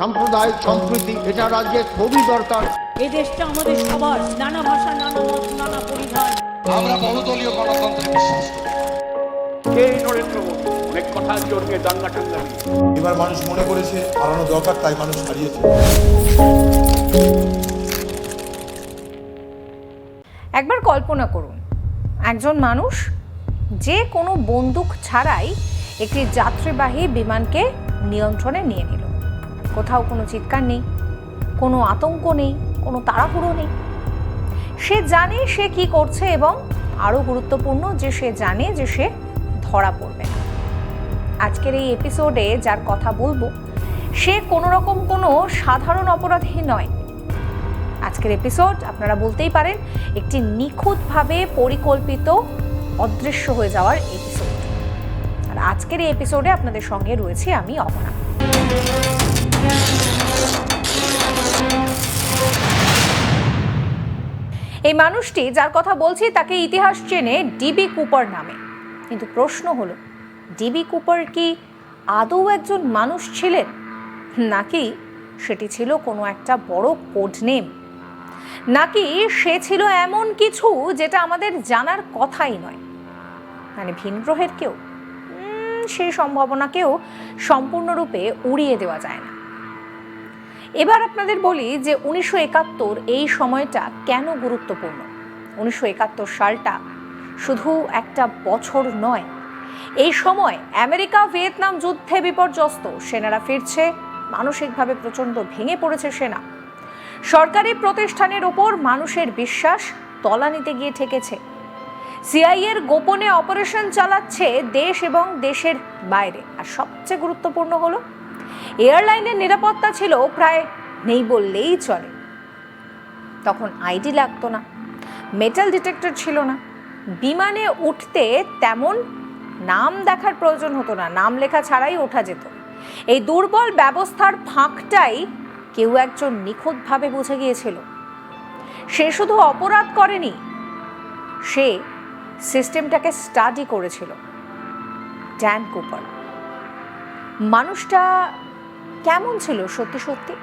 সাম্প্রদায়িক সম্প্রীতি এটা রাজ্যে খুবই দরকার। এই দেশটা আমাদের সবার, নানা ভাষা, নানা মত, নানা পরিধান। আমরা বহুদলীয় গণতন্ত্রে বিশ্বাস করি। এই নরেন্দ্র মোদী অনেক কথা জড়িয়ে দাঙ্গা টাঙ্গা। এবার মানুষ মনে করেছে হারানো দরকার, তাই মানুষ হারিয়েছে। একবার কল্পনা করুন, একজন মানুষ যে কোনো বন্দুক ছাড়াই একটি যাত্রীবাহী বিমানকে নিয়ন্ত্রণে নিয়ে নিল। কোথাও কোনো চিৎকার নেই, কোনো আতঙ্ক নেই, কোনো তাড়াহুড়ো নেই। সে জানে সে কি করছে এবং আরও গুরুত্বপূর্ণ যে সে জানে যে সে ধরা পড়বে না। আজকের এই এপিসোডে যার কথা বলবো সে কোনো রকম কোনো সাধারণ অপরাধী নয়। আজকের এপিসোড আপনারা বলতেই পারেন একটি নিখুঁতভাবে পরিকল্পিত অদৃশ্য হয়ে যাওয়ার এপিসোড। আর আজকের এই এপিসোডে আপনাদের সঙ্গে রয়েছে আমি অহনা। এই মানুষটি যার কথা বলছি তাকে ইতিহাস চেনে ডিবি কুপার নামে। কিন্তু প্রশ্ন হলো, ডিবি কুপার কি আদৌ একজন মানুষ ছিলেন, নাকি সেটি ছিল কোনো একটা বড় কোড নেম, নাকি সে ছিল এমন কিছু যেটা আমাদের জানার কথাই নয়, মানে ভিন গ্রহের কেউ? সেই সম্ভাবনাকেও সম্পূর্ণরূপে উড়িয়ে দেওয়া যায় না। এবার আপনাদের বলি যে 1971 এই সময়টা কেন গুরুত্বপূর্ণ। 1971 সালটা শুধু একটা বছর নয়, এই সময় আমেরিকা ভিয়েতনাম যুদ্ধে বিপর্যস্ত, সেনারা ফিরছে, মানসিকভাবে প্রচণ্ড ভেঙে পড়েছে সেনা। সরকারি প্রতিষ্ঠানের ওপর মানুষের বিশ্বাস তলানিতে গিয়ে ঠেকেছে। সিআইএর গোপনে অপারেশন চালাচ্ছে দেশ এবং দেশের বাইরে। আর সবচেয়ে গুরুত্বপূর্ণ হলো এয়ারলাইনের নিরাপত্তা ছিল প্রায় নেই বললেই চলে। তখন আইডি লাগতো না, মেটাল ডিটেক্টর ছিল না, বিমানে উঠতে তেমন নাম দেখার প্রয়োজন হতো না, নাম লেখা ছাড়াই ওঠা যেত। এই দুর্বল ব্যবস্থার ফাঁকটাই কেউ একজন নিখুঁতভাবে বুঝে গিয়েছিল। সে শুধু অপরাধ করেনি, সে সিস্টেমটাকে স্টাডি করেছিল। ড্যান কুপার মানুষটা কেমন ছিল সত্যি সত্যি?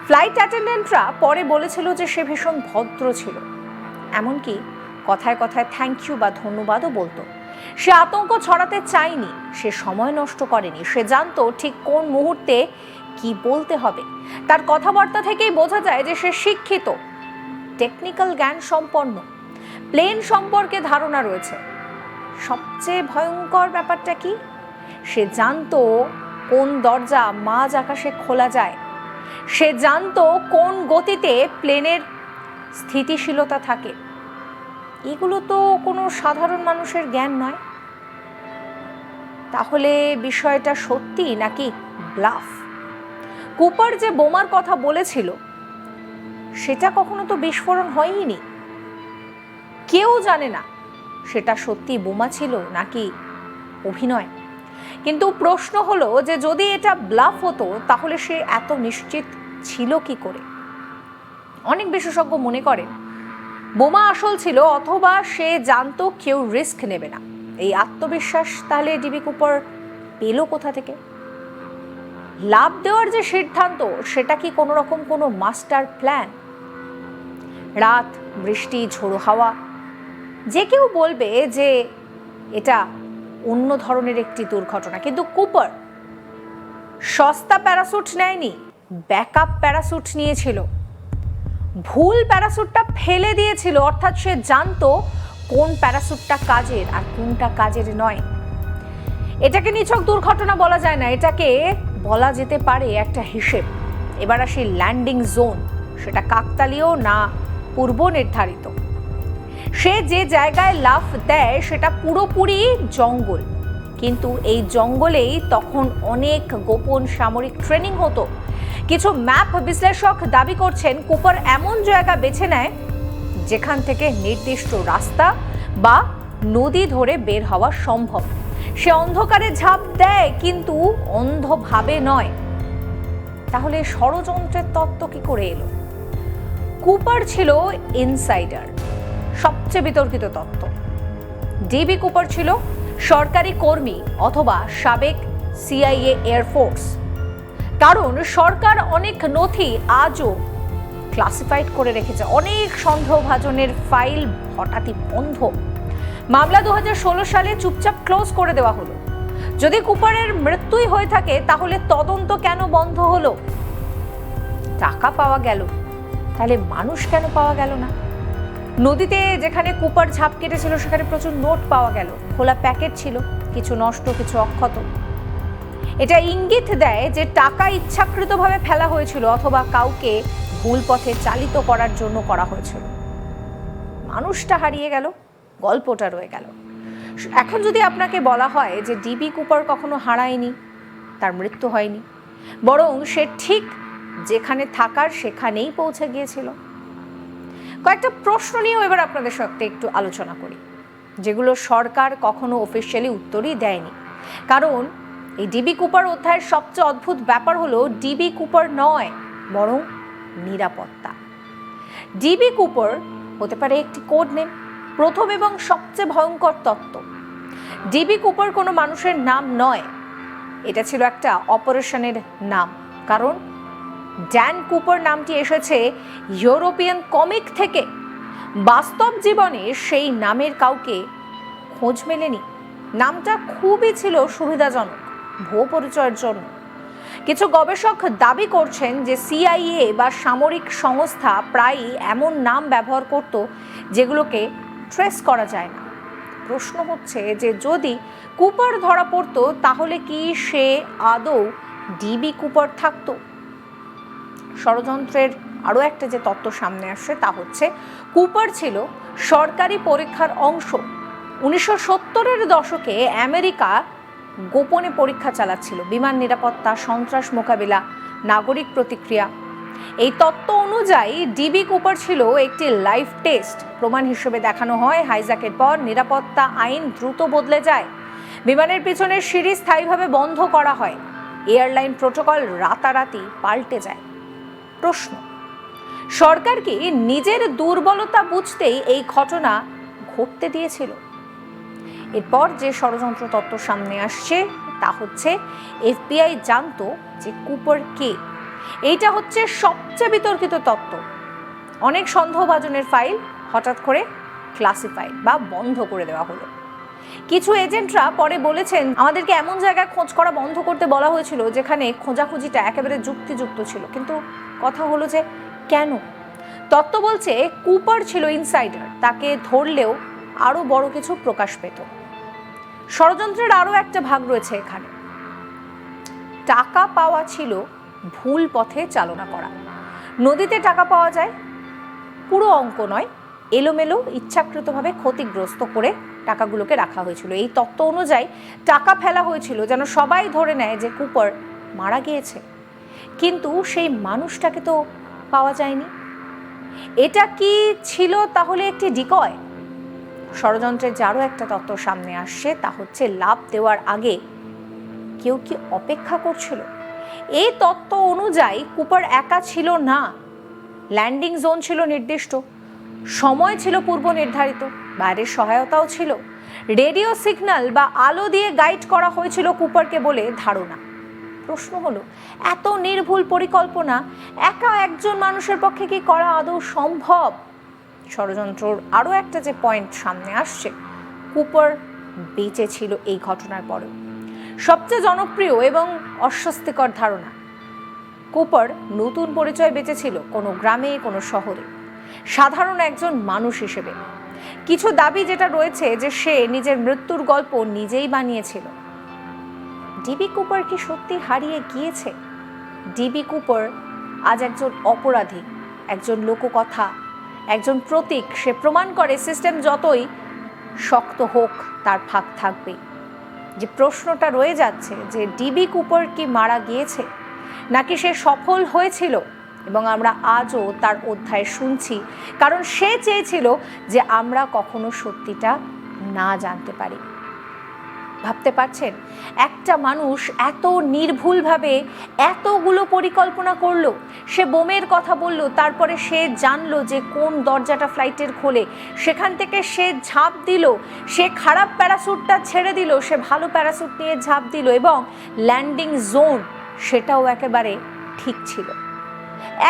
ফ্লাইট অ্যাটেন্ডেন্টরা পরে বলেছিল যে সে ভীষণ ভদ্র ছিল, এমনকি কথায় কথায় থ্যাংক ইউ বা ধন্যবাদও বলতো। সে আতঙ্ক ছড়াতে চায়নি, সে সময় নষ্ট করেনি, সে জানতো ঠিক কোন মুহূর্তে কি বলতে হবে। তার কথাবার্তা থেকেই বোঝা যায় যে সে শিক্ষিত, টেকনিক্যাল জ্ঞান সম্পন্ন, প্লেন সম্পর্কে ধারণা রয়েছে। সবচেয়ে ভয়ঙ্কর ব্যাপারটা কি, সে জানতো কোন দরজা মাঝ আকাশে খোলা যায়, সে জানতো কোন গতিতে প্লেনের স্থিতিশীলতা থাকে। এগুলো তো কোনো সাধারণ মানুষের জ্ঞান নয়। তাহলে বিষয়টা সত্যি নাকি ব্লাফ? কুপার যে বোমার কথা বলেছিল সেটা কখনো তো বিস্ফোরণ হয়নি। কেউ জানে না সেটা সত্যি বোমা ছিল নাকি অভিনয়। কিন্তু প্রশ্ন হলো যে যদি এটা ব্লাফ হতো তাহলে সে এত নিশ্চিত ছিল কি করে? অনেক বিশেষজ্ঞ মনে করেন বোমা আসল ছিল, অথবা সে জানতো কেউ রিস্ক নেবে না। এই আত্মবিশ্বাস তাহলে ডিবি কুপার পেল কোথা থেকে? লাভ দেওয়ার যে সিদ্ধান্ত, সেটা কি কোনো রকম কোনো মাস্টার প্ল্যান? রাত, বৃষ্টি, ঝোড়ো হাওয়া, যে কেউ বলবে যে এটা অন্য ধরনের একটি দুর্ঘটনা। কিন্তু কুপার সস্তা প্যারাসুট নেয়নি, ব্যাকআপ প্যারাসুট নিয়েছিল। ভুল প্যারাসুটটা ফেলে দিয়েছিল, অর্থাৎ সে জানতো কোন প্যারাসুটটা কাজের আর কোনটা কাজের নয়। এটাকে নিছক দুর্ঘটনা বলা যায় না, এটাকে বলা যেতে পারে একটা হিসেব। এবার আসি ল্যান্ডিং জোন, সেটা কাকতালীয় না পূর্ব নির্ধারিত। সে যে জায়গায় লাফ দেয় সেটা পুরোপুরি জঙ্গল, কিন্তু এই জঙ্গলেই তখন অনেক গোপন সামরিক ট্রেনিং হতো। কিছু ম্যাপ বিশ্লেষক দাবি করছেন কুপার এমন জায়গা বেছে নেয় যেখান থেকে নির্দিষ্ট রাস্তা বা নদী ধরে বের হওয়া সম্ভব। সে অন্ধকারে ঝাঁপ দেয়, কিন্তু অন্ধভাবে নয়। তাহলে ষড়যন্ত্রের তত্ত্ব কি করে এলো? কুপার ছিল ইনসাইডার, সবচেয়ে বিতর্কিত তত্ত্ব। ডিবি কুপার ছিল সরকারি কর্মী অথবা সাবেক সিআইএ এয়ারফোর্স। কারণ সরকার অনেক নথি আজও ক্লাসিফাইড করে রেখেছে, অনেক সন্দেহভাজনের ফাইল হঠাৎই বন্ধ। মামলা 2016 সালে চুপচাপ ক্লোজ করে দেওয়া হলো। যদি কুপারের মৃত্যুই হয়ে থাকে তাহলে তদন্ত কেন বন্ধ হলো? টাকা পাওয়া গেল, তাহলে মানুষ কেন পাওয়া গেল না? নদীতে যেখানে কুপার ঝাঁপ কেটেছিল সেখানে প্রচুর নোট পাওয়া গেল, খোলা প্যাকেট ছিল, কিছু নষ্ট কিছু অক্ষত। এটা ইঙ্গিত দেয় যে টাকা ইচ্ছাকৃতভাবে ফেলা হয়েছিল অথবা কাউকে ভুল পথে চালিত করার জন্য করা হয়েছিল। মানুষটা হারিয়ে গেল, গল্পটা রয়ে গেল। এখন যদি আপনাকে বলা হয় যে ডিবি কুপার কখনো হারায়নি, তার মৃত্যু হয়নি, বরং সে ঠিক যেখানে থাকার সেখানেই পৌঁছে গিয়েছিল। কয়েকটা প্রশ্ন নিয়েও এবার আপনাদের সাথে একটু আলোচনা করি, যেগুলো সরকার কখনো অফিসিয়ালি উত্তরই দেয়নি। কারণ এই ডিবি কুপার অধ্যায়ের সবচেয়ে অদ্ভুত ব্যাপার হলো ডিবি কুপার নয়, বরং নিরাপত্তা। ডিবি কুপার হতে পারে একটি কোড নেম, প্রথম এবং সবচেয়ে ভয়ঙ্কর তত্ত্ব। ডিবি কুপার কোনো মানুষের নাম নয়, এটা ছিল একটা অপারেশনের নাম। কারণ ড্যান কুপার নামটি এসেছে ইউরোপিয়ান কমিক থেকে। বাস্তব জীবনে সেই নামের কাউকে খোঁজ মেলেনি। নামটা খুবই ছিল সুবিধাজনক ভুয়ো পরিচয়ের জন্য। কিছু গবেষক দাবি করছেন যে সিআইএ বা সামরিক সংস্থা প্রায়ই এমন নাম ব্যবহার করত যেগুলোকে ট্রেস করা যায় না। প্রশ্ন হচ্ছে যে যদি কুপার ধরা পড়তো তাহলে কি সে আদৌ ডিবি কুপার থাকতো? ষড়যন্ত্রের আরও একটা যে তত্ত্ব সামনে আসছে তা হচ্ছে কুপার ছিল সরকারি পরীক্ষার অংশ। 1970-এর দশকে আমেরিকা গোপনে পরীক্ষা চালাচ্ছিল, বিমান নিরাপত্তা, সন্ত্রাস মোকাবিলা, নাগরিক প্রতিক্রিয়া। এই তত্ত্ব অনুযায়ী ডিবি কুপার ছিল একটি লাইভ টেস্ট। প্রমাণ হিসেবে দেখানো হয় হাইজ্যাকের পর নিরাপত্তা আইন দ্রুত বদলে যায়, বিমানের পিছনের সিঁড়ি স্থায়ীভাবে বন্ধ করা হয়, এয়ারলাইন প্রোটোকল রাতারাতি পাল্টে যায়। প্রশ্ন, সরকার কি নিজের দুর্বলতা বুঝতেই এই ঘটনা ঘটতে দিয়েছিল? এরপর যে ষড়যন্ত্র তত্ত্ব সামনে আসছে তা হচ্ছে এফবিআই জানতো যে কুপার কে। এইটা হচ্ছে সবচেয়ে বিতর্কিত তত্ত্ব। অনেক সন্দেহভাজনের ফাইল হঠাৎ করে ক্লাসিফাইড বা বন্ধ করে দেওয়া হলো। কিছু এজেন্টরা পরে বলেছেন আমাদেরকে এমন জায়গায় খোঁজ করা বন্ধ করতে বলা হয়েছিল যেখানে খোঁজাখুঁজিটা একেবারে যুক্তিযুক্ত ছিল। কিন্তু কথা হলো যে কেন? তত্ত্ব বলছে কুপার ছিল ইনসাইডার, তাকে ধরলেও আরও বড় কিছু প্রকাশ পেত। ষড়যন্ত্রের আরও একটা ভাগ রয়েছে এখানে। টাকা পাওয়া ছিল ভুল পথে চালনা করা। নদীতে টাকা পাওয়া যায়, পুরো অঙ্ক নয়, এলোমেলো ইচ্ছাকৃতভাবে ক্ষতিগ্রস্ত করে টাকাগুলোকে রাখা হয়েছিল। এই তত্ত্ব অনুযায়ী টাকা ফেলা হয়েছিল যেন সবাই ধরে নেয় যে কুপার মারা গিয়েছে, কিন্তু সেই মানুষটাকে তো পাওয়া যায়নি। এটা কি ছিল তাহলে একটি ডিকয়? ষড়যন্ত্রের যারও একটা তত্ত্ব সামনে আসছে তা হচ্ছে লাভ দেওয়ার আগে কেউ কি অপেক্ষা করছিল? এই তত্ত্ব অনুযায়ী কুপার একা ছিল না, ল্যান্ডিং জোন ছিল নির্দিষ্ট, সময় ছিল পূর্ব নির্ধারিত, বাইরের সহায়তাও ছিল, রেডিও সিগন্যাল বা আলো দিয়ে গাইড করা হয়েছিল কুপারকে বলে ধারণা। প্রশ্ন হলো, এত নির্ভুল পরিকল্পনা একা একজন মানুষের পক্ষে কি করা আদৌ সম্ভব? ষড়যন্ত্রর আরও একটা যে পয়েন্ট সামনে আসছে, কুপার বেঁচে ছিল এই ঘটনার পরেও। সবচেয়ে জনপ্রিয় এবং অস্বস্তিকর ধারণা, কুপার নতুন পরিচয় বেঁচেছিল কোনো গ্রামে কোনো শহরে, সাধারণ একজন মানুষ হিসেবে। কিছু দাবি যেটা রয়েছে যে সে নিজের মৃত্যুর গল্প নিজেই বানিয়েছিল। ডিবি কুপার কি সত্যি হারিয়ে গিয়েছে? ডিবি কুপার আজ একজন অপরাধী, একজন লোককথা, একজন প্রতীক। সে প্রমাণ করে সিস্টেম যতই শক্ত হোক তার ফাঁক থাকবে। যে প্রশ্নটা রয়ে যাচ্ছে যে ডিবি কুপার কি মারা গিয়েছে নাকি সে সফল হয়েছিল, এবং আমরা আজও তার অধ্যায় শুনছি কারণ সে চেয়েছিল যে আমরা কখনো সত্যিটা না জানতে পারি। ভাবতে পারছেন একটা মানুষ এত নির্ভুলভাবে এতগুলো পরিকল্পনা করলো, সে বোমের কথা বলল, তারপরে সে জানলো যে কোন দরজাটা ফ্লাইটের খোলে, সেখান থেকে সে ঝাঁপ দিল, সে খারাপ প্যারাসুটটা ছেড়ে দিল, সে ভালো প্যারাসুট নিয়ে ঝাঁপ দিল এবং ল্যান্ডিং জোন সেটাও একেবারে ঠিক ছিল।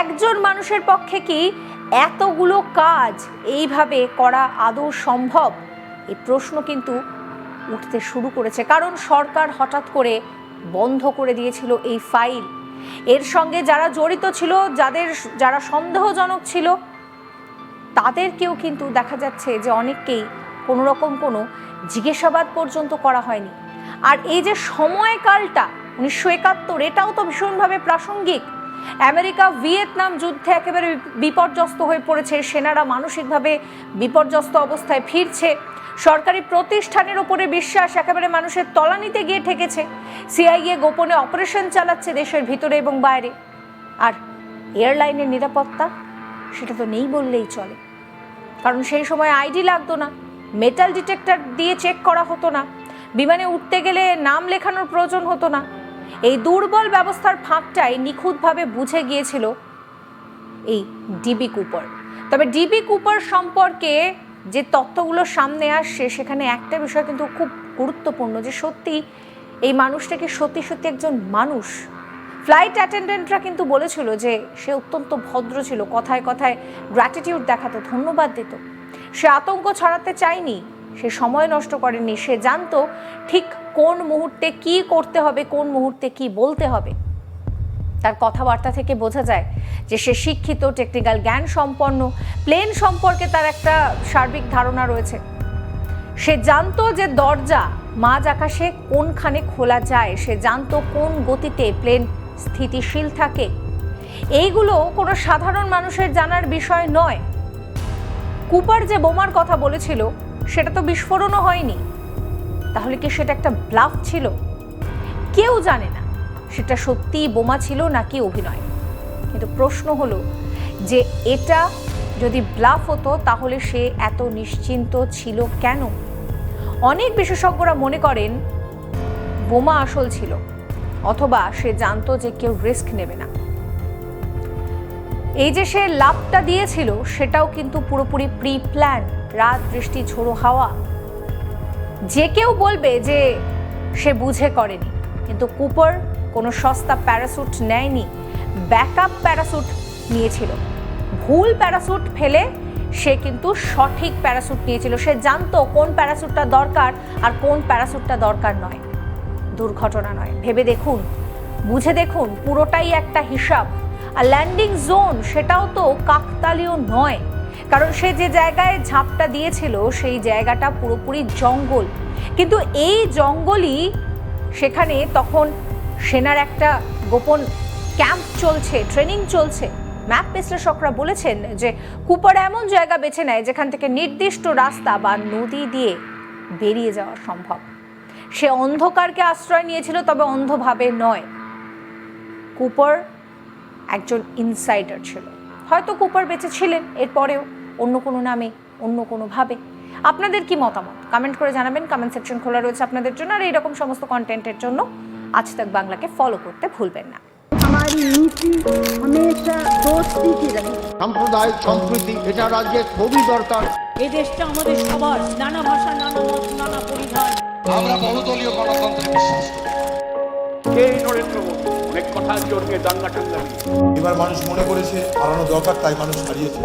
একজন মানুষের পক্ষে কি এতগুলো কাজ এইভাবে করা আদৌ সম্ভব? এই প্রশ্ন কিন্তু উঠতে শুরু করেছে, কারণ সরকার হঠাৎ করে বন্ধ করে দিয়েছিল এই ফাইল। এর সঙ্গে যারা জড়িত ছিল, যারা সন্দেহজনক ছিল, তাদেরকেও কিন্তু দেখা যাচ্ছে যে অনেককেই কোনো রকম কোনো জিজ্ঞাসাবাদ পর্যন্ত করা হয়নি। আর এই যে সময়কালটা 1971, এটাও তো ভীষণভাবে প্রাসঙ্গিক। আমেরিকা ভিয়েতনাম যুদ্ধে একেবারে বিপর্যস্ত হয়ে পড়েছে, সেনারা মানসিকভাবে বিপর্যস্ত অবস্থায় ফিরছে, সরকারি প্রতিষ্ঠানের উপরে বিশ্বাস একেবারে মানুষের তলানিতে গিয়ে ঠেকেছে, সিআইএ গোপনে অপারেশন চালাচ্ছে দেশের ভিতরে এবং বাইরে। আর এয়ারলাইনের নিরাপত্তা সেটা তো নেই বললেই চলে, কারণ সেই সময় আইডি লাগতো না, মেটাল ডিটেক্টর দিয়ে চেক করা হতো না, বিমানে উঠতে গেলে নাম লেখানোর প্রয়োজন হতো না। এই দুর্বল ব্যবস্থার ফাঁকটাই নিখুঁতভাবে বুঝে গিয়েছিল এই ডিবি কুপার। তবে ডিবি কুপার সম্পর্কে যে তথ্যগুলো সামনে আসছে, সেখানে একটা বিষয় কিন্তু খুব গুরুত্বপূর্ণ, যে সত্যি এই মানুষটা কি সত্যি সত্যি একজন মানুষ। ফ্লাইট অ্যাটেন্ডেন্টরা কিন্তু বলেছিল যে সে অত্যন্ত ভদ্র ছিল, কথায় কথায় গ্র্যাটিটিউড দেখাতো, ধন্যবাদ দিত। সে আতঙ্ক ছড়াতে চায়নি, সে সময় নষ্ট করেনি, সে জানতো ঠিক কোন মুহূর্তে কি করতে হবে, কোন মুহূর্তে কি বলতে হবে। তার কথাবার্তা থেকে বোঝা যায় যে সে শিক্ষিত, টেকনিক্যাল জ্ঞান সম্পন্ন, প্লেন সম্পর্কে তার একটা সার্বিক ধারণা রয়েছে। সে জানতো যে দরজা মাঝ আকাশে কোনখানে খোলা যায়, সে জানতো কোন গতিতে প্লেন স্থিতিশীল থাকে। এইগুলো কোনো সাধারণ মানুষের জানার বিষয় নয়। কুপার যে বোমার কথা বলেছিল সেটা তো বিস্ফোরণও হয়নি, তাহলে কি সেটা একটা ব্লাফ ছিল? কেউ জানে না সেটা সত্যিই বোমা ছিল নাকি অভিনয়। কিন্তু প্রশ্ন হলো যে এটা যদি ব্লাফ হতো তাহলে সে এত নিশ্চিন্ত ছিল কেন? অনেক বিশেষজ্ঞরা মনে করেন বোমা আসল ছিল, অথবা সে জানতো যে কেউ রিস্ক নেবে না। এই যে সে লাফটা দিয়েছিল সেটাও কিন্তু পুরোপুরি প্রি প্ল্যান, রাত, বৃষ্টি, ঝোড়ো হাওয়া। যে কেউ বলবে যে সে বুঝে করেনি, কিন্তু কুপার কোনো সস্তা প্যারাসুট নেয়নি, ব্যাকআপ প্যারাসুট নিয়েছিল। ভুল প্যারাসুট ফেলে সে কিন্তু সঠিক প্যারাসুট নিয়েছিল। সে জানতো কোন প্যারাসুটটা দরকার আর কোন প্যারাসুটটা দরকার নয়। দুর্ঘটনা নয়, ভেবে দেখুন, বুঝে দেখুন, পুরোটাই একটা হিসাব। আর ল্যান্ডিং জোন সেটাও তো কাকতালীয় নয়, কারণ সে যে জায়গায় ঝাঁপটা দিয়েছিল সেই জায়গাটা পুরোপুরি জঙ্গল। কিন্তু এই জঙ্গলই সেখানে তখন সেনার একটা গোপন ক্যাম্প চলছে, ট্রেনিং চলছে। ম্যাপ বিশ্লেষকরা বলেছেন যে কুপার এমন জায়গা বেছে নেয় যেখান থেকে নির্দিষ্ট রাস্তা বা নদী দিয়ে বেরিয়ে যাওয়া সম্ভব। সে অন্ধকারকে আশ্রয় নিয়েছিল, তবে অন্ধভাবে নয়। কুপার একজন ইনসাইডার ছিল। হয়তো কুপার বেঁচে ছিলেন এরপরেও অন্য কোনো নামে, অন্য কোনোভাবে। আপনাদের কি মতামত কমেন্ট করে জানাবেন। কমেন্ট সেকশন খোলা রয়েছে আপনাদের জন্য। আর এইরকম সমস্ত কন্টেন্টের জন্য আজ তাক বাংলাকে ফলো করতে ভুলবেন না। हमारी नीति हमेशा दोस्ती की रही। সাম্প্রদায়িক সম্প্রীতি এটা রাজ্যে খুবই দরকার। এই দেশটা আমাদের সবার, নানা ভাষা, নানা মত, নানা পরিধান। আমরা বহুদলীয় গণতন্ত্রে বিশ্বাস করি। এই নরেন্দ্র মোদী অনেক কথা জড়িয়ে দাঙ্গা টাঙ্গা এবার মানুষ মনে করেছে হারানো দরকার, তাই মানুষ হারিয়েছে।